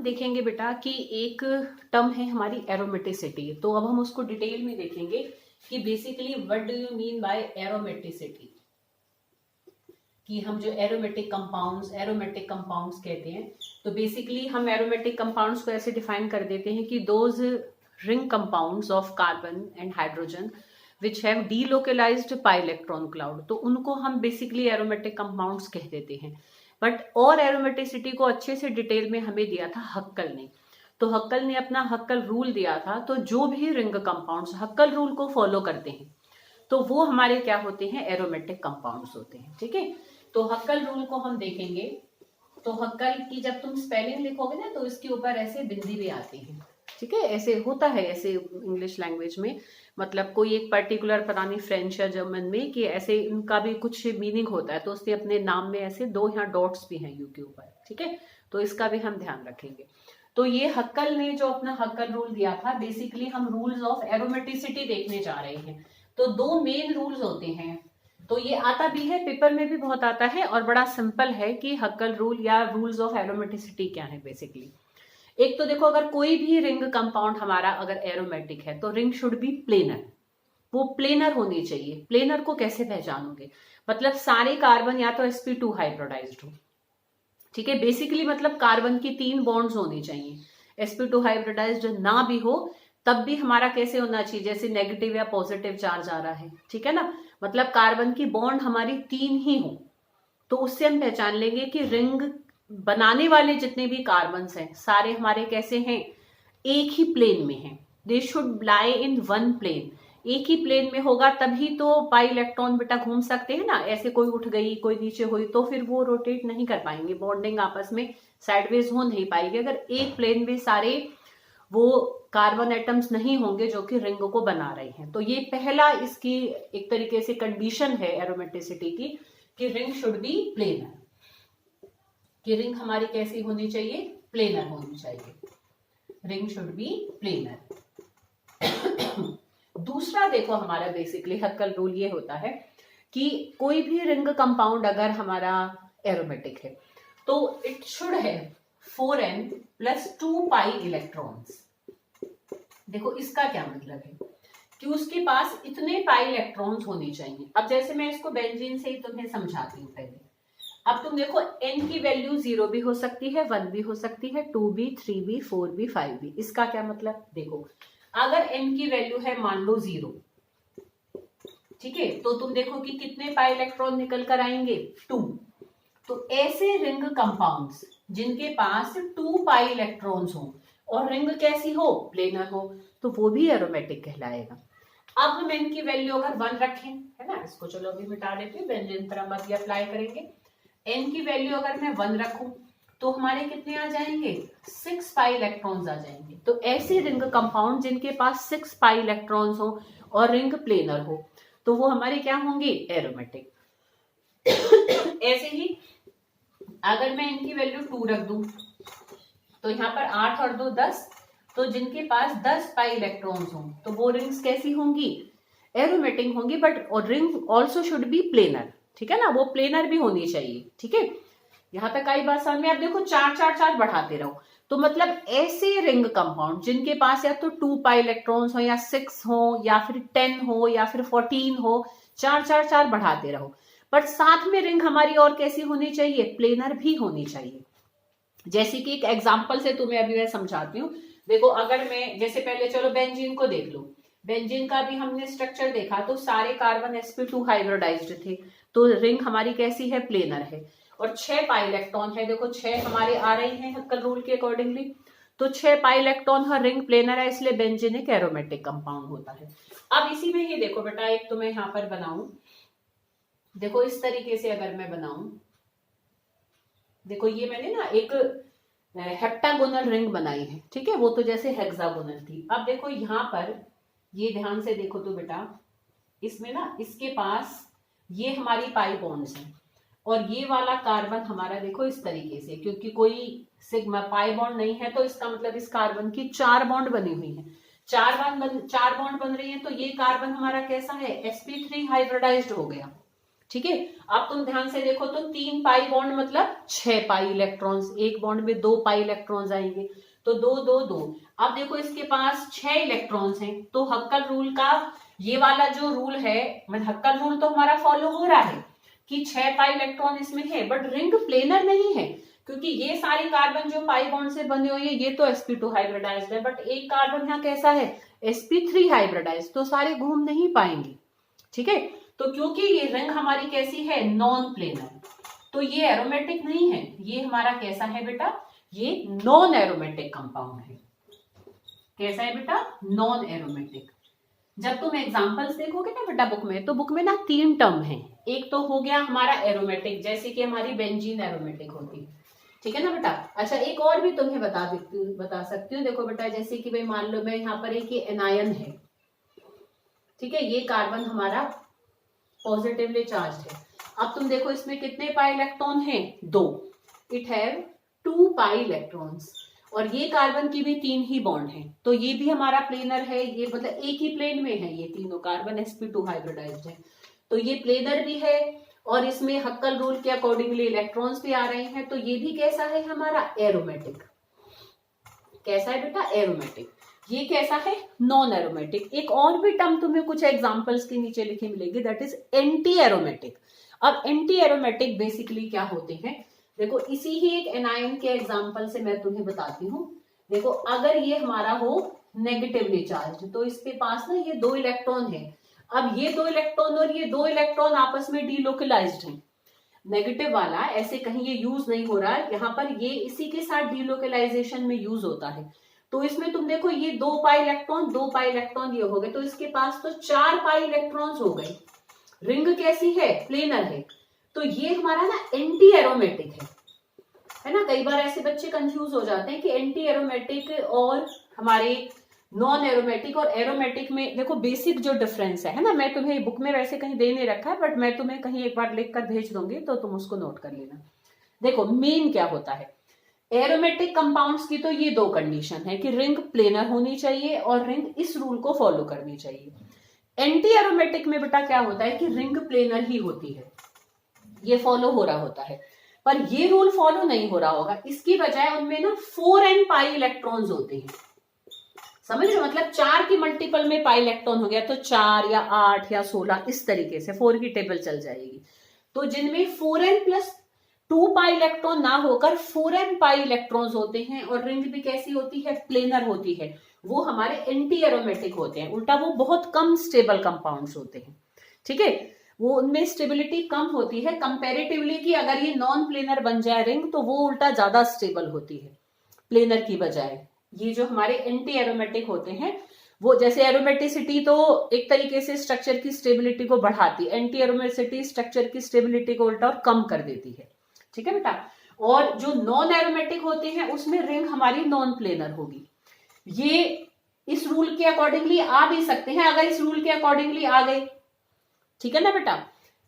देखेंगे बेटा कि एक टर्म है हमारी एरोमेटिसिटी। तो अब हम उसको डिटेल में देखेंगे कि basically what do you mean by aromaticity. कि हम जो एरोमेटिक कंपाउंड्स कहते हैं, तो बेसिकली हम एरोमेटिक कंपाउंड्स को ऐसे डिफाइन कर देते हैं कि those ring compounds of carbon and hydrogen which have delocalised pi electron cloud, तो उनको हम बेसिकली एरोमेटिक कंपाउंड्स कह देते हैं। बट और एरोमेटिसिटी को अच्छे से डिटेल में हमें दिया था हक्कल ने। तो हक्कल ने अपना हक्कल रूल दिया था। तो जो भी रिंग कंपाउंड्स हक्कल रूल को फॉलो करते हैं तो वो हमारे क्या होते हैं, एरोमेटिक कंपाउंड्स होते हैं। ठीक है, तो हक्कल रूल को हम देखेंगे। तो हक्कल की जब तुम स्पेलिंग लिखोगे ना तो इसके ऊपर ऐसे बिंदी भी आती है। ठीक है, ऐसे होता है ऐसे इंग्लिश लैंग्वेज में, मतलब कोई एक पर्टिकुलर पता नहीं फ्रेंच या जर्मन में कि ऐसे इनका भी कुछ मीनिंग होता है, तो उसने अपने नाम में ऐसे दो यहाँ डॉट्स भी हैं यू के ऊपर। ठीक है, तो इसका भी हम ध्यान रखेंगे। तो ये हक्कल ने जो अपना हक्कल रूल दिया था, बेसिकली हम रूल्स ऑफ एरोमेटिसिटी देखने जा रहे हैं। तो दो मेन रूल्स होते हैं, तो ये आता भी है पेपर में भी बहुत आता है और बड़ा सिंपल है कि हक्कल रूल या रूल्स ऑफ एरोमेटिसिटी क्या है बेसिकली। एक तो देखो, अगर कोई भी रिंग कंपाउंड हमारा अगर एरोमेटिक है तो रिंग शुड बी प्लेनर, वो प्लेनर होनी चाहिए। प्लेनर को कैसे पहचानोगे, मतलब सारे कार्बन या तो sp2 हाइब्रिडाइज्ड हो। ठीक है, बेसिकली मतलब कार्बन की 3 बॉन्ड्स होनी चाहिए। sp2 हाइब्रिडाइज्ड ना भी हो तब भी हमारा कैसे होना चाहिए, जैसे नेगेटिव या पॉजिटिव चार्ज आ रहा है। ठीक है ना, मतलब कार्बन की बॉन्ड हमारी 3 ही हो, तो उससे हम पहचान लेंगे कि रिंग बनाने वाले जितने भी कार्बन्स हैं सारे हमारे कैसे हैं, एक ही प्लेन में हैं। They should lie in one plane, एक ही प्लेन में होगा तभी तो पाई इलेक्ट्रॉन बेटा घूम सकते हैं ना। ऐसे कोई उठ गई कोई नीचे हुई तो फिर वो रोटेट नहीं कर पाएंगे, बॉन्डिंग आपस में साइडवेज हो नहीं पाएगी अगर एक प्लेन में सारे वो कार्बन एटम्स नहीं होंगे जो कि रिंग को बना रहे हैं। तो ये पहला इसकी एक तरीके से कंडीशन है एरोमेटिसिटी की कि रिंग शुड बी प्लेनर, कि रिंग हमारी कैसी होनी चाहिए, प्लेनर होनी चाहिए। Ring should be planar. दूसरा देखो हमारा बेसिकली हक्कल रूल ये होता है कि कोई भी रिंग कंपाउंड अगर हमारा एरोमेटिक है तो इट शुड है 4n + 2 पाई इलेक्ट्रॉन्स। देखो इसका क्या मतलब है कि उसके पास इतने पाई इलेक्ट्रॉन्स होने चाहिए। अब जैसे मैं इसको बेंजीन से ही तुम्हें समझाती हूँ पहले। अब तुम देखो n की वैल्यू 0 भी हो सकती है, 1 भी हो सकती है, 2 भी, 3 भी, 4 भी, 5 भी। इसका क्या मतलब, देखो अगर n की वैल्यू है मान लो 0, ठीक है, तो तुम देखो कि कितने पाई इलेक्ट्रॉन निकल कर आएंगे, 2। तो ऐसे रिंग कंपाउंड्स जिनके पास 2 पाई इलेक्ट्रॉन्स हो और रिंग कैसी हो, प्लेनर हो, तो वो भी एरोमेटिक कहलाएगा। अब हम n की वैल्यू अगर 1 रखें, है ना, इसको चलो अभी मिटा देते हैं, बेंजीन पर हम अभी अप्लाई करेंगे। n की वैल्यू अगर मैं 1 रखूं तो हमारे कितने आ जाएंगे, 6 पाई इलेक्ट्रॉन्स आ जाएंगे। तो ऐसे रिंग कंपाउंड जिनके पास 6 पाई इलेक्ट्रॉन्स हो और रिंग प्लेनर हो तो वो हमारे क्या होंगे, एरोमेटिक। ऐसे ही अगर मैं इनकी वैल्यू 2 रख दूं तो यहाँ पर 8 और 2 10, तो जिनके पास 10 पाई इलेक्ट्रॉन्स हो तो वो रिंग्स कैसी होंगी, एरोमेटिक होंगी। बट और ring also should be planar, ठीक है ना, वो प्लेनर भी होनी चाहिए। ठीक है, यहां तक आई बात समझ में। आप देखो 4 4 4 बढ़ाते रहो, तो मतलब ऐसे रिंग कंपाउंड जिनके पास या तो 2 पाई इलेक्ट्रॉन्स हो या 6 हो या फिर 10 हो या फिर 14 हो, 4 4 4 बढ़ाते रहो। बट साथ में रिंग हमारी और कैसी होनी चाहिए, प्लेनर भी होनी चाहिए। जैसे कि एक एग्जांपल से तुम्हें अभी मैं समझाती हूँ। देखो अगर मैं जैसे पहले चलो बेंजीन को देख लो, बेंजीन का भी हमने स्ट्रक्चर देखा तो सारे कार्बन sp2 हाइब्रिडाइज्ड थे, तो रिंग हमारी कैसी है, प्लेनर है। और 6 पाई इलेक्ट्रॉन है, देखो 6 हमारे आ रहे हैं हक्कल रूल के अकॉर्डिंगली, तो 6 पाई इलेक्ट्रॉन हर रिंग प्लेनर है, इसलिए बेंजीन एक एरोमेटिक कंपाउंड होता है। अब इसी में ही देखो बेटा, एक तो मैं यहाँ पर बनाऊं, देखो इस तरीके से अगर मैं बनाऊं, देखो ये मैंने ना एक हेप्टागोनल रिंग बनाई है, ठीक है, वो तो जैसे हेक्सागोनल थी। अब देखो यहाँ पर ये ध्यान से देखो तो बेटा, इसमें ना इसके पास ये हमारी पाई बॉन्ड्स हैं और ये वाला कार्बन हमारा देखो इस तरीके से, क्योंकि कोई सिग्मा पाई बॉन्ड नहीं है तो इसका मतलब इस कार्बन की 4 बॉन्ड बनी हुई है, 4 बॉन्ड बन रही है। तो ये कार्बन हमारा कैसा है, sp3 हाइब्रिडाइज्ड हो गया। ठीक है। अब तुम ध्यान से देखो तो 3 पाई बॉन्ड मतलब 6 पाई इलेक्ट्रॉन्स, एक बॉन्ड में 2 पाई इलेक्ट्रॉन्स आएंगे, तो 2 2 2। अब देखो इसके पास 6 इलेक्ट्रॉन्स हैं, तो हक्कल रूल का ये वाला जो रूल है, मतलब हक्कल रूल तो हमारा फॉलो हो रहा है कि 6 पाई इलेक्ट्रॉन इसमें है, बट रिंग प्लेनर नहीं है, क्योंकि ये सारे कार्बन जो पाई बॉन्ड से बने हुए हैं ये तो sp2 हाइब्रिडाइज्ड है, बट एक कार्बन यहाँ कैसा है sp3 हाइब्रिडाइज्ड, तो सारे घूम नहीं पाएंगे, ठीक है। तो क्योंकि ये रिंग हमारी कैसी है, नॉन प्लेनर, तो ये एरोमेटिक नहीं है, ये हमारा कैसा है बेटा, ये नॉन एरोमेटिक कंपाउंड है। कैसा है बेटा, नॉन एरोमेटिक। जब तुम एग्जांपल्स देखोगे ना बेटा बुक में, तो बुक में ना 3 टर्म है, एक तो हो गया हमारा एरोमेटिक, जैसे कि हमारी बेंजीन एरोमेटिक होती है, ठीक है ना बेटा। अच्छा एक और भी तुम्हें बता सकती हूँ, देखो बेटा जैसे कि भाई मान लो मैं यहाँ पर एक एनायन है, ठीक है, ये कार्बन हमारा पॉजिटिवली चार्ज है। अब तुम देखो इसमें कितने पाई इलेक्ट्रॉन हैं, 2, इट हैव 2 पाई इलेक्ट्रॉन्स, और ये कार्बन की भी 3 ही बॉन्ड हैं, तो ये भी हमारा प्लेनर है, ये मतलब एक ही प्लेन में है, ये तीनों कार्बन sp2 हाइब्रिडाइज्ड है, तो ये प्लेनर भी है, और इसमें हक्कल रूल के अकॉर्डिंगली इलेक्ट्रॉन्स भी आ रहे हैं, तो ये भी कैसा है हमारा एरोमेटिक। कैसा है बेटा, एरोमेटिक। ये कैसा है, नॉन एरोमेटिक। एक और भी टर्म तुम्हें कुछ एग्जांपल्स के नीचे लिखी मिलेगी, दैट इज एंटी एरोमेटिक। अब एंटी एरोमेटिक बेसिकली क्या होते हैं, देखो इसी ही एक एनायन के एग्जांपल से मैं तुम्हें बताती हूँ। देखो अगर ये हमारा हो नेगेटिवली चार्ज, तो इसके पास ना ये 2 इलेक्ट्रॉन है, अब ये 2 इलेक्ट्रॉन और ये 2 इलेक्ट्रॉन आपस में डीलोकलाइज्ड हैं, नेगेटिव वाला ऐसे कहीं ये यूज नहीं हो रहा है, यहाँ पर ये इसी के साथ डीलोकलाइजेशन में यूज होता है, तो इसमें तुम देखो ये 2 पाई इलेक्ट्रॉन 2 पाई इलेक्ट्रॉन ये हो गए, तो इसके पास तो 4 पाई इलेक्ट्रॉन्स हो गए। रिंग कैसी है, प्लेनर है, तो ये हमारा ना एंटी एरोमेटिक है ना। कई बार ऐसे बच्चे कंफ्यूज हो जाते हैं कि एंटी एरोमेटिक और हमारे नॉन एरोमेटिक और एरोमेटिक में देखो बेसिक जो डिफरेंस है ना, मैं तुम्हें बुक में वैसे कहीं दे नहीं रखा है, बट मैं तुम्हें कहीं एक बार लिख कर भेज दूंगी, तो तुम उसको नोट कर लेना। देखो मेन क्या होता है, एरोमेटिक कंपाउंड्स की तो ये 2 कंडीशन है कि रिंग प्लेनर होनी चाहिए और रिंग इस रूल को फॉलो करनी चाहिए। एंटी एरोमेटिक में बेटा क्या होता है कि रिंग प्लेनर ही होती है, ये फॉलो हो रहा होता है, पर ये रूल फॉलो नहीं हो रहा होगा, इसकी बजाय उनमें ना 4n पाई इलेक्ट्रॉन्स होते हैं, समझ रहे हो, मतलब 4 की मल्टीपल में पाई इलेक्ट्रॉन हो गया, तो 4 या 8 या 16 इस तरीके से 4 की टेबल चल जाएगी, तो जिनमें 4n प्लस 2 पाई इलेक्ट्रॉन ना होकर 4n पाई इलेक्ट्रॉन्स होते हैं, और रिंग भी कैसी होती है, प्लेनर होती है, वो हमारे एंटी एरोमेटिक होते हैं, उल्टा वो बहुत कम स्टेबल कंपाउंड्स होते हैं, ठीक है, वो उनमें स्टेबिलिटी कम होती है कंपैरेटिवली, कि अगर ये नॉन प्लेनर बन जाए रिंग तो वो उल्टा ज्यादा स्टेबल होती है प्लेनर की बजाय। ये जो हमारे एंटी एरोमेटिक होते हैं, वो जैसे एरोमेटिसिटी तो एक तरीके से स्ट्रक्चर की स्टेबिलिटी को बढ़ाती है, एंटी एरोमेटिसिटी स्ट्रक्चर की स्टेबिलिटी को उल्टा और कम कर देती है, ठीक है बेटा। और जो नॉन एरोमेटिक होते हैं उसमें रिंग हमारी नॉन प्लेनर होगी, ये इस रूल के अकॉर्डिंगली आ भी सकते हैं, अगर इस रूल के अकॉर्डिंगली आ गए, ठीक है ना बेटा,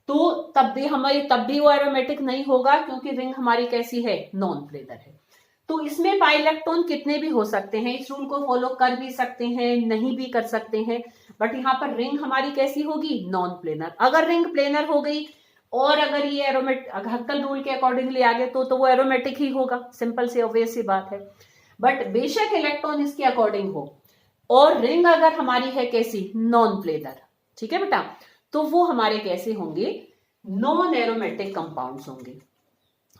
तो तब भी वो एरोमेटिक नहीं होगा, क्योंकि रिंग हमारी कैसी है, नॉन प्लेनर है। तो इसमें पाई इलेक्ट्रॉन कितने भी हो सकते हैं, इस रूल को फॉलो कर भी सकते हैं, नहीं भी कर सकते हैं, बट यहाँ पर रिंग हमारी कैसी होगी, नॉन प्लेनर। अगर रिंग प्लेनर हो गई और अगर ये हक्कल रूल के अकॉर्डिंगली आ गए, तो वो एरोमेटिक ही होगा, सिंपल सी ऑब्वियस सी बात है। बट बेशक इलेक्ट्रॉन इसके अकॉर्डिंग हो, और रिंग अगर हमारी है कैसी, नॉन प्लेनर, ठीक है बेटा, तो वो हमारे कैसे होंगे, नॉन एरोमेटिक कंपाउंड्स होंगे।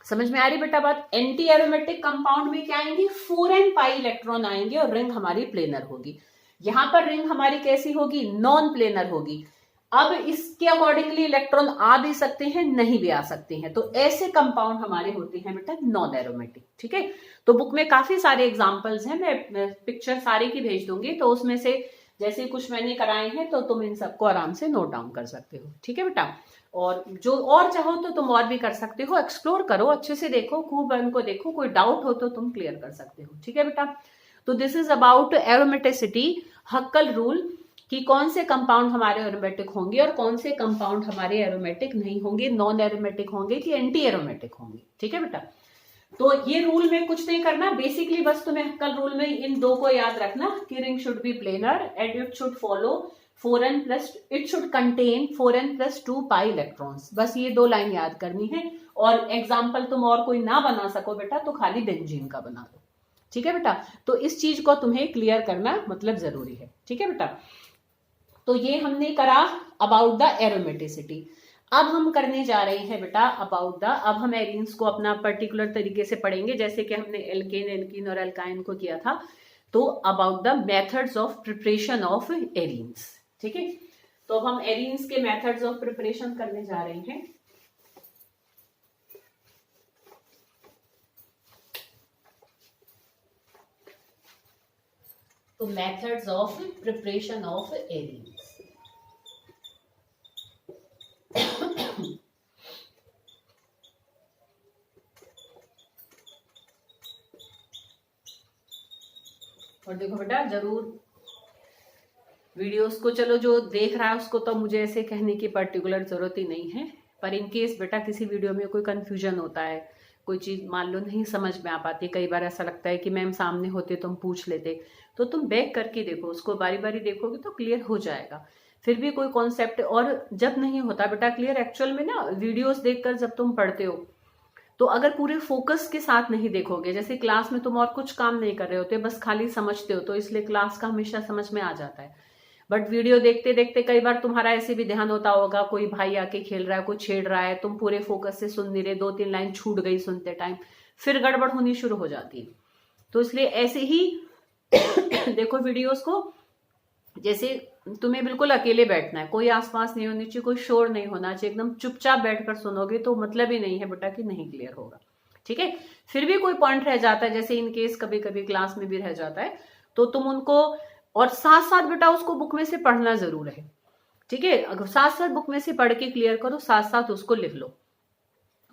समझ में आ रही बेटा बात। एंटी एरोमेटिक कंपाउंड में क्या आएंगे, 4n पाई इलेक्ट्रॉन आएंगे और रिंग हमारी प्लेनर होगी। यहां पर रिंग हमारी कैसी होगी, नॉन प्लेनर होगी। अब इसके अकॉर्डिंगली इलेक्ट्रॉन आ भी सकते हैं, नहीं भी आ सकते हैं, तो ऐसे कंपाउंड हमारे होते हैं बेटा नॉन एरोमेटिक, ठीक है। तो बुक में काफी सारे एग्जांपल्स हैं, मैं पिक्चर सारे की भेज दूंगी, तो उसमें से जैसे कुछ मैंने कराए हैं तो तुम इन सबको आराम से नोट डाउन कर सकते हो, ठीक है बेटा। और जो और चाहो तो तुम और भी कर सकते हो, एक्सप्लोर करो, अच्छे से देखो, खूब उनको देखो, कोई डाउट हो तो तुम क्लियर कर सकते हो, ठीक है बेटा। तो this is about aromaticity, हक्कल rule, कि कौन से कंपाउंड हमारे एरोमेटिक होंगे और कौन से कंपाउंड हमारे एरोमेटिक नहीं होंगे, नॉन एरोमेटिक होंगे कि एंटी एरोमेटिक होंगे, ठीक है बेटा। तो ये रूल में कुछ नहीं करना, बेसिकली बस तुम्हें हक्कल रूल में इन 2 को याद रखना कि ring should be planar and it should follow 4n plus it should contain 4n plus 2 pi electrons. बस ये 2 लाइन याद करनी है, और एग्जाम्पल तुम और कोई ना बना सको बेटा तो खाली बेंजीन का बना दो। ठीक है बेटा, तो इस चीज को तुम्हें क्लियर करना मतलब जरूरी है। ठीक है बेटा, तो ये हमने करा अबाउट द एरोमेटिसिटी। अब हम करने जा रहे हैं बेटा अबाउट द, अब हम एरीन्स को अपना पर्टिकुलर तरीके से पढ़ेंगे, जैसे कि हमने एल्केन, एल्कीन और एल्काइन को किया था। तो about the methods of preparation of arenes. ठीक है, तो अब हम एरीन्स के मेथड्स ऑफ प्रिपरेशन करने जा रहे हैं। तो methods of preparation of arenes. और देखो बेटा, जरूर वीडियोस को, चलो जो देख रहा है उसको तो मुझे ऐसे कहने की पर्टिकुलर जरूरत ही नहीं है, पर इन केस बेटा किसी वीडियो में कोई कंफ्यूजन होता है, कोई चीज मान लो नहीं समझ में आ पाती, कई बार ऐसा लगता है कि मैम सामने होते तो हम पूछ लेते, तो तुम बैक करके देखो, उसको बारी बारी देखोगे तो क्लियर हो जाएगा। फिर भी कोई कॉन्सेप्ट, और जब नहीं होता बेटा क्लियर, एक्चुअल में ना वीडियोस देखकर जब तुम पढ़ते हो तो अगर पूरे फोकस के साथ नहीं देखोगे, जैसे क्लास में तुम और कुछ काम नहीं कर रहे होते, बस खाली समझते हो, तो इसलिए क्लास का हमेशा समझ में आ जाता है। बट वीडियो देखते देखते कई बार तुम्हारा ऐसे भी ध्यान होता होगा, कोई भाई आके खेल रहा है, कोई छेड़ रहा है, तुम पूरे फोकस से सुन नहीं रहे, 2-3 लाइन छूट गई सुनते टाइम, फिर गड़बड़ होनी शुरू हो जाती है। तो इसलिए ऐसे ही देखो वीडियोस को, जैसे तुम्हें बिल्कुल अकेले बैठना है, कोई आसपास नहीं होनी चाहिए, कोई शोर नहीं होना चाहिए, एकदम चुपचाप बैठकर सुनोगे तो मतलब ही नहीं है बेटा कि नहीं क्लियर होगा। ठीक है, फिर भी कोई पॉइंट रह जाता है, जैसे इन केस कभी कभी क्लास में भी रह जाता है, तो तुम उनको, और साथ साथ बेटा उसको बुक में से पढ़ना जरूर है। ठीक है, अगर साथ साथ बुक में से पढ़ के क्लियर करो, साथ साथ उसको लिख लो,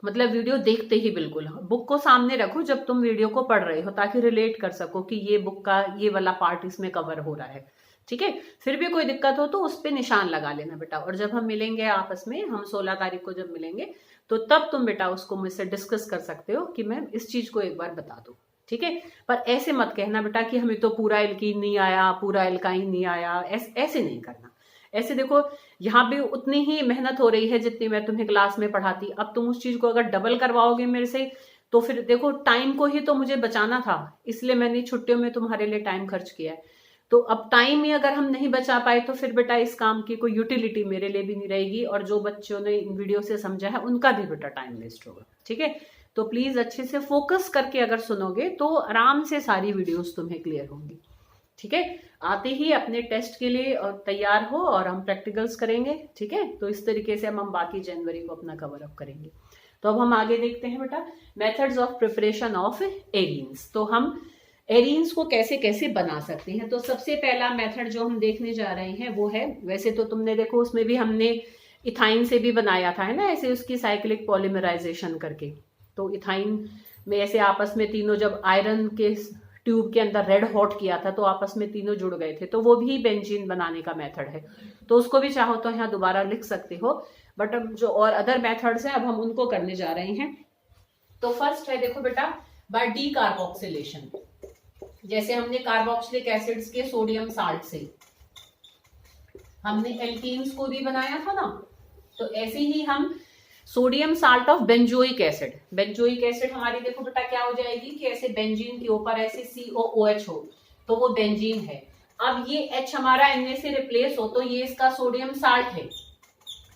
मतलब वीडियो देखते ही बिल्कुल बुक को सामने रखो जब तुम वीडियो को पढ़ रहे हो, ताकि रिलेट कर सको कि ये बुक का ये वाला पार्ट इसमें कवर हो रहा है। ठीक है, फिर भी कोई दिक्कत हो तो उस पर निशान लगा लेना बेटा, और जब हम मिलेंगे आपस में, हम 16 तारीख को जब मिलेंगे, तो तब तुम बेटा उसको मुझसे डिस्कस कर सकते हो कि मैम इस चीज को एक बार बता दो। ठीक है, पर ऐसे मत कहना बेटा कि हमें तो पूरा एल्कीन नहीं आया, पूरा एल्काइन नहीं आया, ऐसे नहीं करना। ऐसे देखो, यहाँ भी उतनी ही मेहनत हो रही है जितनी मैं तुम्हें क्लास में पढ़ाती, अब तुम उस चीज को अगर डबल करवाओगे मेरे से, तो फिर देखो टाइम को ही तो मुझे बचाना था, इसलिए मैंने छुट्टियों में तुम्हारे लिए टाइम खर्च किया है। तो अब टाइम ही अगर हम नहीं बचा पाए तो फिर बेटा इस काम की कोई यूटिलिटी मेरे लिए भी नहीं रहेगी, और जो बच्चों ने इन वीडियो से समझा है उनका भी बेटा टाइम वेस्ट होगा। ठीक है, तो प्लीज अच्छे से फोकस करके अगर सुनोगे तो आराम से सारी वीडियोस तुम्हें क्लियर होंगी। ठीक है, आते ही अपने टेस्ट के लिए और तैयार हो, और हम प्रैक्टिकल्स करेंगे। ठीक है, तो इस तरीके से हम बाकी जनवरी को अपना कवर अप करेंगे। तो अब हम आगे देखते हैं बेटा methods of preparation of arenes. तो हम एरीन्स को कैसे कैसे बना सकते हैं। तो सबसे पहला मेथड जो हम देखने जा रहे हैं वो है, वैसे तो तुमने देखो उसमें भी हमने इथाइन से भी बनाया था, है ना, ऐसे उसकी साइक्लिक पॉलीमराइजेशन करके। तो इथाइन में ऐसे आपस में तीनों, जब आयरन के ट्यूब के अंदर रेड हॉट किया था तो आपस में तीनों जुड़ गए थे, तो वो भी बेंजीन बनाने का मेथड है। तो उसको भी चाहो तो यहाँ दोबारा लिख सकते हो, बट अब जो और अदर मेथड्स हैं अब हम उनको करने जा रहे हैं। तो फर्स्ट है देखो बेटा बाय डी कार्बोक्सिलेशन, जैसे हमने कार्बोक्सिलिक एसिड्स के सोडियम साल्ट से हमने एल्कीन्स को भी बनाया था ना, तो ऐसे ही हम sodium salt of benzoic acid, benzoic acid हमारी देखो बेटा क्या हो जाएगी कि ऐसे बेंजीन के ऊपर ऐसे COOH हो तो वो बेंजीन है। अब ये H हमारा Na से रिप्लेस हो तो ये इसका सोडियम साल्ट है।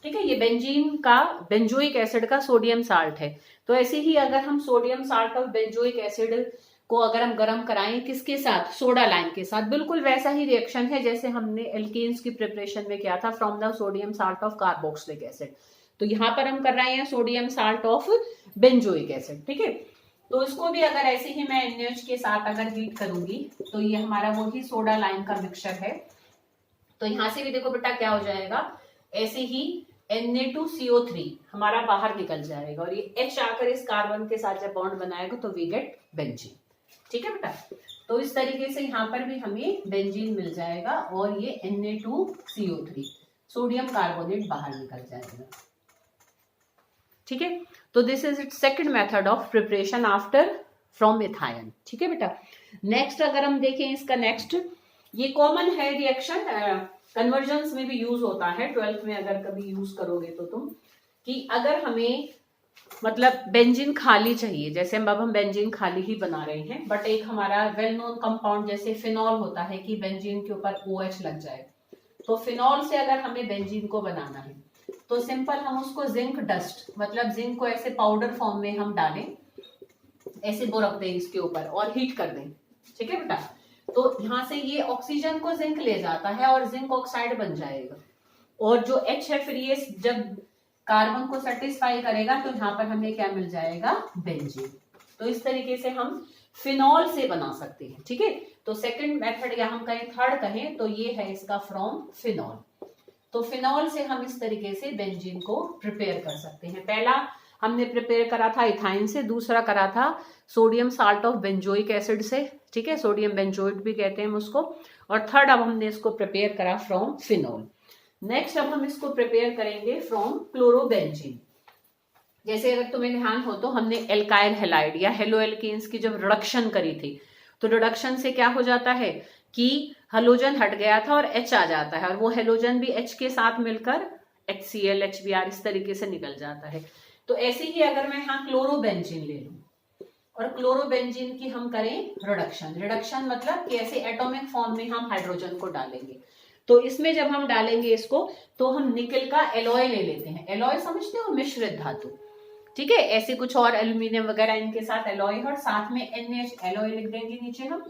ठीक है, ये बेंजीन का, बेंजोइक एसिड का सोडियम साल्ट है। तो ऐसे ही अगर हम sodium salt of benzoic acid को अगर हम गर्म कराएं किसके साथ, सोडा लाइम के साथ, बिल्कुल वैसा ही रिएक्शन है जैसे हमने एल्केन्स की प्रिपरेशन में किया था from the sodium salt of carboxylic acid. तो यहाँ पर हम कर रहे हैं sodium salt of benzoic acid. ठीक है, तो इसको भी अगर ऐसे ही मैं NaOH के साथ अगर हीट करूंगी तो ये हमारा वही सोडा लाइम का मिक्सचर है। तो यहाँ से भी देखो बेटा क्या हो जाएगा, ऐसे ही Na2CO3 हमारा बाहर निकल जाएगा, और ये H आकर इस कार्बन के साथ जब बॉन्ड बनाएगा तो वी गेट बेंजीन। ठीक है बेटा, तो इस तरीके से यहाँ पर भी हमें बेंजीन मिल जाएगा, और ये Na2CO3 सोडियम कार्बोनेट बाहर निकल जाएगा। ठीक है, तो this is it's second method of preparation after from ethyne. ठीक है बेटा, नेक्स्ट अगर हम देखें इसका नेक्स्ट, ये कॉमन है रिएक्शन कन्वर्जन्स में भी यूज होता है, 12th में अगर कभी यूज करोगे तो तुम, कि अगर हमें मतलब बेंजीन खाली चाहिए, जैसे अब हम बेंजीन खाली ही बना रहे हैं, बट एक हमारा वेल नोन कंपाउंड जैसे फिनॉल होता है कि बेंजीन के ऊपर OH लग जाए, तो फिनॉल से अगर हमें बेंजीन को बनाना है तो सिंपल हम उसको जिंक डस्ट, मतलब जिंक को ऐसे पाउडर फॉर्म में हम डालें, ऐसे वो रख दें इसके ऊपर और हीट कर दें, ठीक है बेटा। तो यहाँ से ये ऑक्सीजन को जिंक ले जाता है और जिंक ऑक्साइड बन जाएगा, और जो H है फिर ये जब कार्बन को सेटिस्फाई करेगा तो यहाँ पर हमें क्या मिल जाएगा, बेंजीन। तो इस तरीके से हम फिनॉल से बना सकते हैं, ठीक है। तो सेकंड मेथड या हम कहें थर्ड कहें तो ये है इसका फ्रॉम फिनॉल। तो फिनॉल से हम इस तरीके से बेंजीन को प्रिपेयर कर सकते हैं। पहला हमने प्रिपेयर करा था इथाइन से, दूसरा करा था sodium salt of benzoic acid से, ठीक है, सोडियम बेंजोइट भी कहते हैं उसको, और थर्ड अब हमने इसको प्रिपेयर करा फ्रॉम फिनॉल। नेक्स्ट अब हम इसको प्रिपेयर करेंगे फ्रॉम क्लोरोबेंजीन। जैसे अगर तुम्हें ध्यान हो तो हमने एल्काइल हैलाइड या हेलो एल्केन्स की जब रिडक्शन करी थी, तो रिडक्शन से क्या हो जाता है कि हेलोजन हट गया था और H आ जाता है, और वो हेलोजन भी H के साथ मिलकर HCl HBr इस तरीके से निकल जाता है। तो ऐसे ही अगर मैं यहाँ क्लोरोबेंजीन ले लूं और क्लोरोबेंजीन की हम करें रिडक्शन, रिडक्शन मतलब कि ऐसे एटॉमिक फॉर्म में हम हाइड्रोजन को डालेंगे, तो इसमें जब हम डालेंगे इसको तो हम निकल का एलॉय ले लेते हैं। एलॉय समझते हो, मिश्रित धातु, ठीक है, ऐसे कुछ और एल्यूमिनियम वगैरह इनके साथ एलॉय है, और साथ में NaH एलॉय लिख देंगे नीचे हम,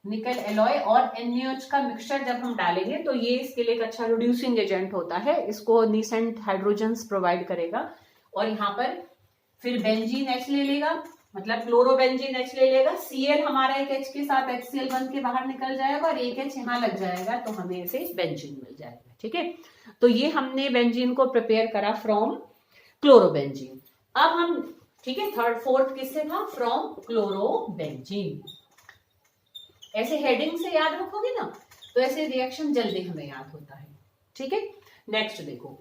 निकल एलॉय और NaOH का मिक्सचर जब हम डालेंगे तो ये इसके लिए एक अच्छा रिड्यूसिंग एजेंट होता है, इसको नीसेंट हाइड्रोजन्स प्रोवाइड करेगा। और यहाँ पर फिर बेंजीन H ले लेगा, मतलब क्लोरोबेंजीन H ले लेगा, Cl हमारा एक H के साथ HCl बन के बाहर निकल जाएगा और एक H यहाँ लग जाएगा, तो हमें ऐसे बेंजीन मिल जाएगा, ठीक है। तो ये हमने बेंजीन को प्रिपेयर करा फ्रॉम क्लोरोबेंजीन। अब हम, ठीक है, थर्ड फोर्थ किससे था, फ्रॉम क्लोरोबेंजीन। ऐसे हेडिंग से याद रखोगे ना तो ऐसे रिएक्शन जल्दी हमें याद होता है, ठीक है। नेक्स्ट देखो,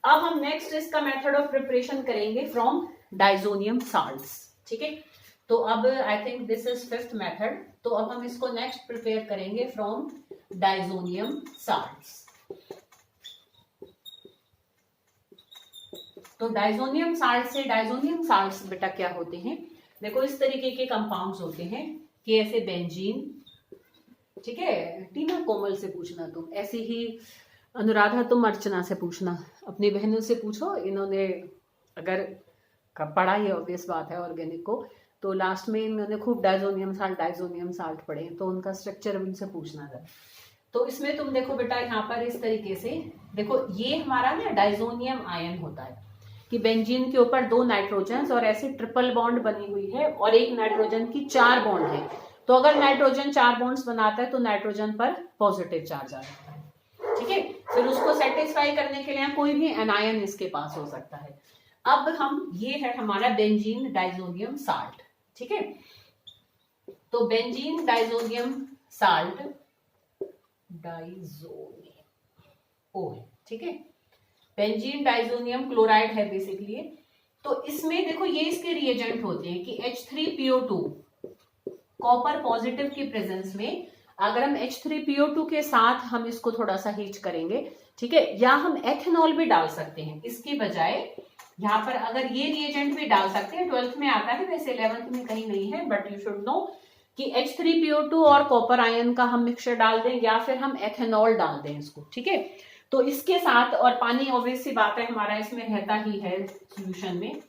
अब हम नेक्स्ट इसका मेथड ऑफ प्रिपरेशन करेंगे फ्रॉम डाइजोनियम साल्ट्स, ठीक है। तो अब I think this is fifth method, तो अब हम इसको नेक्स्ट प्रिपेयर करेंगे फ्रॉम डाइजोनियम साल्ट्स। तो डाइजोनियम साल्ट से, डाइजोनियम साल्ट्स बेटा क्या होते हैं, देखो इस तरीके के कंपाउंड्स होते हैं कि ऐसे बेंजीन, ठीक है, टीना कोमल से पूछना तुम, ऐसे ही अनुराधा तुम अर्चना से पूछना, अपनी बहनों से पूछो, इन्होंने अगर पढ़ा ही ऑब्वियस बात है ऑर्गेनिक को, तो लास्ट में इन्होंने खूब डाइजोनियम साल्ट पढ़े, तो उनका स्ट्रक्चर उनसे पूछना जरा। तो इसमें तुम देखो बेटा यहाँ पर इस तरीके से देखो, ये हमारा ना डाइजोनियम आयन होता है कि बेंजीन के ऊपर 2 नाइट्रोजन और ऐसे ट्रिपल बॉन्ड बनी हुई है और एक नाइट्रोजन की 4 बॉन्ड है। तो अगर नाइट्रोजन 4 बॉन्ड्स बनाता है तो नाइट्रोजन पर पॉजिटिव चार्ज आ जाता है, ठीक है। फिर उसको सेटिस्फाई करने के लिए कोई भी एनायन इसके पास हो सकता है। अब हम, ये है हमारा बेंजीन डाइजोनियम साल्ट, ठीक है। तो बेंजीन डाइजोनियम साल्ट, डाइजोनियम ओ है, ठीक है, बेंजीन डाइजोनियम क्लोराइड है बेसिकली। तो इसमें देखो ये इसके रिएजेंट होते हैं कि H3PO2 कॉपर पॉजिटिव की प्रेजेंस में अगर हम H3PO2 के साथ हम इसको थोड़ा सा हीट करेंगे, ठीक है, या हम एथेनॉल भी डाल सकते हैं इसकी बजाय, यहाँ पर अगर ये रिएजेंट भी डाल सकते हैं, 12th में आता है, वैसे 11th में कहीं नहीं है, बट यू शुड नो कि H3PO2 और कॉपर आयन का हम मिक्सचर डाल दें या फिर हम एथेनॉल डाल दें इसको, ठीक है। तो इसके साथ, और पानी ऑब्वियस सी बात है हमारा इसमें रहता ही है सॉल्यूशन में,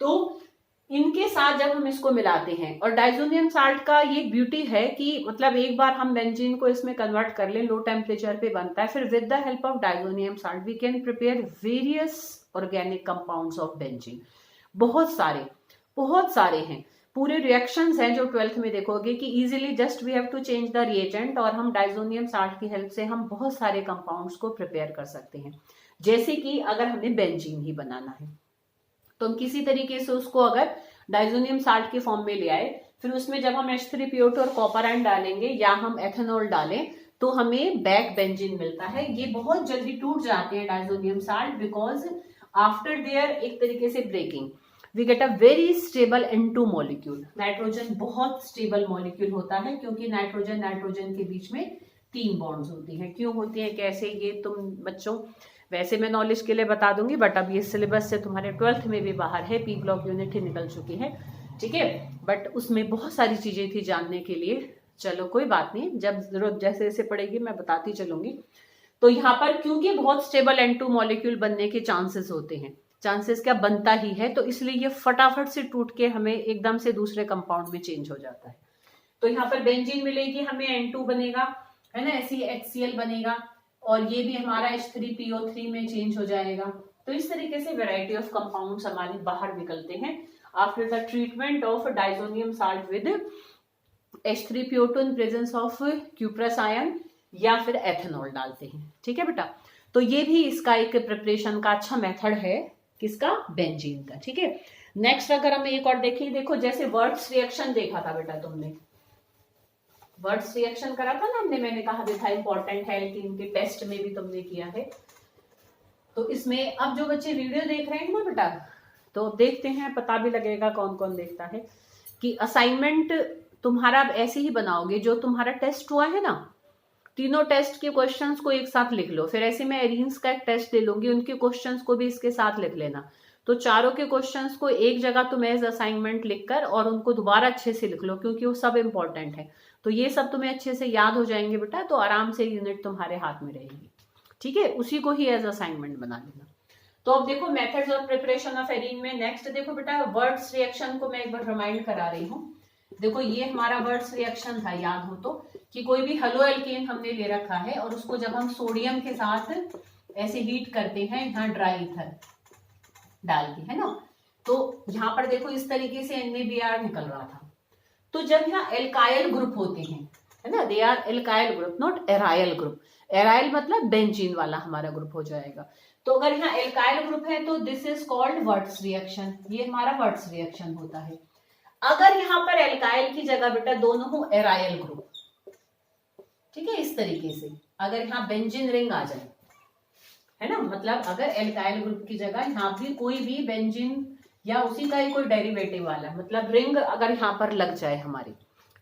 तो इनके साथ जब हम इसको मिलाते हैं, और डाइजोनियम साल्ट का ये ब्यूटी है कि मतलब एक बार हम बेंजीन को इसमें कन्वर्ट कर लें, लो टेम्परेचर पे बनता है, फिर with the help of diazonium salt we can prepare various organic compounds of benzene. बहुत सारे हैं, पूरे रिएक्शंस हैं जो 12th में देखोगे कि easily just we have to change the reagent, और हम डाइजोनियम साल्ट की हेल्प से हम बहुत सारे कंपाउंड्स को प्रिपेयर कर सकते हैं। जैसे कि अगर हमें बेंजीन ही बनाना है तो हम किसी तरीके से उसको अगर डाइजोनियम साल्ट के फॉर्म में ले आए, फिर उसमें जब हम H3PO2 और कॉपर आयन डालेंगे या हम एथेनॉल डालें तो हमें बैक बेंजीन मिलता है। ये बहुत जल्दी टूट जाते हैं diazonium salt, because after there एक तरीके से breaking we get a very stable N2 molecule. Nitrogen बहुत स्टेबल मॉलिक्यूल होता है क्योंकि नाइट्रोजन के बीच में 3 बॉन्ड्स होती हैं। क्यों होती हैं, कैसे, ये तुम बच्चों वैसे मैं नॉलेज के लिए बता दूंगी, बट अब ये सिलेबस से तुम्हारे 12th में भी बाहर है, पी ब्लॉक यूनिट ही निकल चुकी है, ठीक है। बट उसमें बहुत सारी चीजें थी जानने के लिए। चलो कोई बात नहीं, जब जरूरत जैसे जैसे पड़ेगी मैं बताती चलूंगी। तो यहाँ पर क्योंकि बहुत स्टेबल N2 मॉलिक्यूल बनने के चांसेस होते हैं, चांसेस क्या बनता ही है, तो इसलिए ये फटाफट से टूट के हमें एकदम से दूसरे कंपाउंड में चेंज हो जाता है। तो यहाँ पर बेंजीन मिलेगी हमें, N2 बनेगा, है ना, ऐसे HCl बनेगा, और ये भी हमारा H3PO3 में चेंज हो जाएगा। तो इस तरीके से वैरायटी ऑफ कंपाउंड्स हमारे बाहर निकलते हैं after the treatment of diazonium salt with H3PO2 in presence of cuprous ion, या फिर एथेनॉल डालते हैं, ठीक है बेटा। तो ये भी इसका एक प्रिपरेशन का अच्छा मेथड है, किसका, बेंजीन का, ठीक है। नेक्स्ट अगर हम एक और देखें, देखो जैसे वर्ड्स रिएक्शन देखा था बेटा तुमने, वर्ड्स रिएक्शन करा था ना हमने, मैंने कहा भी था इंपॉर्टेंट है कि इनके टेस्ट में भी तुमने किया है। तो इसमें अब जो बच्चे वीडियो देख रहे हैं ना बेटा, तो देखते हैं, पता भी लगेगा कौन कौन देखता है, कि असाइनमेंट तुम्हारा ऐसे ही बनाओगे, जो तुम्हारा टेस्ट हुआ है ना, तीनों टेस्ट के क्वेश्चंस को एक साथ लिख लो। फिर ऐसे मैं एरीन्स का एक टेस्ट दे लूंगी, उनके क्वेश्चंस को भी इसके साथ लिख लेना। तो चारों के क्वेश्चंस को एक जगह तुम एज असाइनमेंट लिखकर और उनको दोबारा अच्छे से लिख लो, क्योंकि वो सब इंपॉर्टेंट है। तो ये सब तुम्हें अच्छे से याद हो जाएंगे बेटा, तो आराम से यूनिट तुम्हारे हाथ में रहेगी, ठीक है। उसी को ही एज असाइनमेंट बना लेना। तो अब देखो methods of preparation of arene में नेक्स्ट देखो बेटा, वर्ड्स रिएक्शन को मैं एक बार रिमाइंड करा रही हूँ। देखो ये हमारा वर्ड्स रिएक्शन था, याद हो तो, कि कोई भी हेलो एल्केन हमने ले रखा है, और उसको जब हम सोडियम के साथ ऐसे हीट करते हैं, यहाँ ड्राई ईथर डाल के, है ना, तो यहाँ पर देखो इस तरीके से NaBr निकल रहा था। तो जब यहाँ एल्काइल ग्रुप होते हैं, है ना, they are alkyl group, not aryl group. Aryl मतलब बेंजीन वाला हमारा ग्रुप हो जाएगा। तो अगर यहाँ एल्काइल ग्रुप है तो this is called words reaction, ये हमारा वर्ड्स रिएक्शन होता है। अगर यहाँ पर एल्काइल की जगह बेटा दोनों हो एराइल ग्रुप, ठीक है, इस तरीके से अगर यहाँ बेंजीन रिंग आ जाए, है ना, मतलब अगर एल्काइल ग्रुप की जगह यहाँ भी कोई भी बेंजीन या उसी का ही कोई डेरिवेटिव वाला, मतलब रिंग अगर यहाँ पर लग जाए हमारी,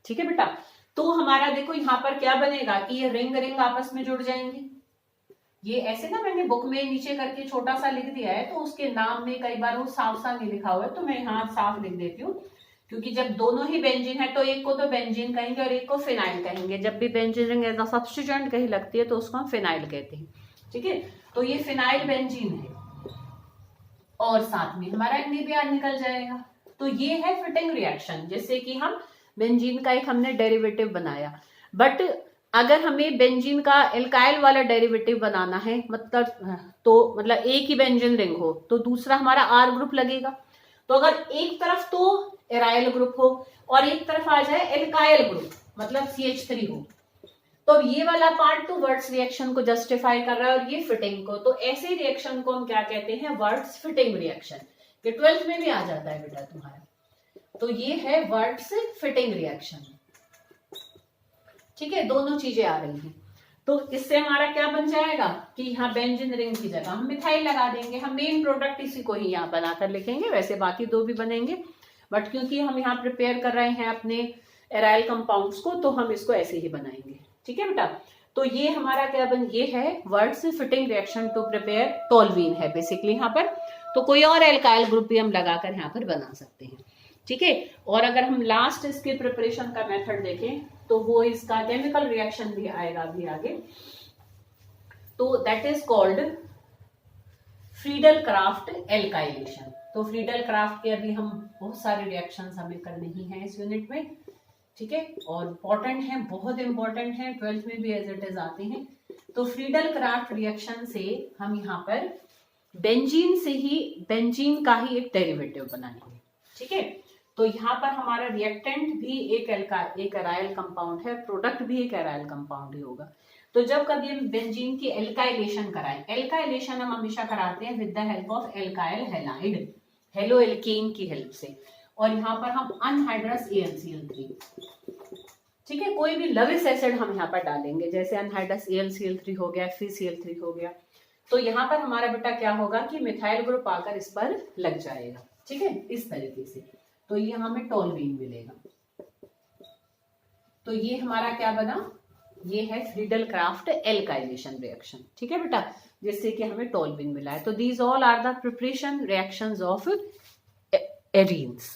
ठीक है बेटा, तो हमारा देखो यहाँ पर क्या बनेगा कि ये रिंग रिंग आपस में जुड़ जाएंगे। ये ऐसे ना मैंने बुक में नीचे करके छोटा सा लिख दिया है, तो उसके नाम में कई बार वो साफ सा नहीं लिखा हुआ है, तो मैं यहाँ साफ लिख देती हूँ, क्योंकि जब दोनों ही बेंजीन है तो एक को तो बेंजीन कहेंगे और एक को फिनाइल कहेंगे। जब भी benzene ring as a substituent कहीं लगती है तो उसको हम फिनाइल कहते हैं, ठीक है। तो ये फिनाइल बेंजीन है, और साथ में हमारा NaBr निकल जाएगा। तो ये है फिटिंग रिएक्शन, जैसे कि हम बेंजीन का एक हमने डेरिवेटिव बनाया। बट अगर हमें बेंजीन का एल्काइल वाला डेरिवेटिव बनाना है, मतलब एक ही बेंजीन रिंग हो, तो दूसरा हमारा R ग्रुप लगेगा। तो अगर एक तरफ तो एराइल ग्रुप हो और एक तरफ आ जाए एल्काइल ग्रुप, मतलब CH3 हो, तो ये वाला पार्ट तो वर्ड्स रिएक्शन को जस्टिफाई कर रहा है, और ये फिटिंग को। तो ऐसे रिएक्शन को हम क्या कहते हैं, वर्ड्स फिटिंग रिएक्शन। ये 12th में भी आ जाता है बेटा तुम्हारा। तो ये है वर्ड्स फिटिंग रिएक्शन, ठीक है, दोनों चीजें आ रही हैं। तो इससे हमारा क्या बन जाएगा कि यहाँ बेंजीन रिंग की जगह हम मिथाइल लगा देंगे। हम मेन प्रोडक्ट इसी को ही यहाँ बनाकर लिखेंगे, वैसे बाकी दो भी बनेंगे, बट क्योंकि हम यहाँ प्रिपेयर कर रहे हैं अपने एराइल कंपाउंड्स को, तो हम इसको ऐसे ही बनाएंगे, ठीक है बेटा। तो ये हमारा क्या ये है Wurtz Fittig reaction to prepare toluene है बेसिकली यहाँ पर। तो कोई और एल्काइल ग्रुप भी हम लगाकर यहाँ पर बना सकते हैं, ठीक है। और अगर हम लास्ट इसके प्रिपरेशन का मेथड देखें तो वो इसका केमिकल रिएक्शन भी आएगा अभी आगे। तो that is called Friedel craft alkylation. तो फ्रीडल क्राफ्ट के अभी हम बहुत सारे रिएक्शंस हमें करने ही हैं इस यूनिट में, ठीक है, और इम्पोर्टेंट है, बहुत इंपॉर्टेंट है, 12th में भी एज इट इज आते हैं। तो फ्रीडल क्राफ्ट रिएक्शन से हम यहाँ पर बेंजीन का ही एक डेरिवेटिव बनाएंगे, ठीक है। तो यहाँ पर हमारा रिएक्टेंट भी एक एराइल कंपाउंड है, प्रोडक्ट भी एक एराइल कंपाउंड ही होगा। तो जब कभी हम बेंजीन की एल्काइलेशन कराएं, एल्काइलेशन हम हमेशा कराते हैं with the help of alkyl halide, halo alkane की हेल्प से। और यहाँ पर हम अनहाइड्रस AlCl3, ठीक है, कोई भी लविस एसिड हम यहाँ पर डालेंगे, जैसे अनहाइड्रस AlCl3 हो गया, FeCl3 हो गया। तो यहाँ पर हमारा बेटा क्या होगा कि मिथाइल ग्रुप आकर इस पर लग जाएगा, ठीक है, इस तरीके से। तो ये हमें टोल्यूइन मिलेगा। तो ये हमारा क्या बना, ये है फ्रीडल क्राफ्ट एल्काइलेशन रिएक्शन, ठीक है बेटा, जिससे कि हमें टोल्यूइन मिला है। तो these all are the preparation reactions of arenes.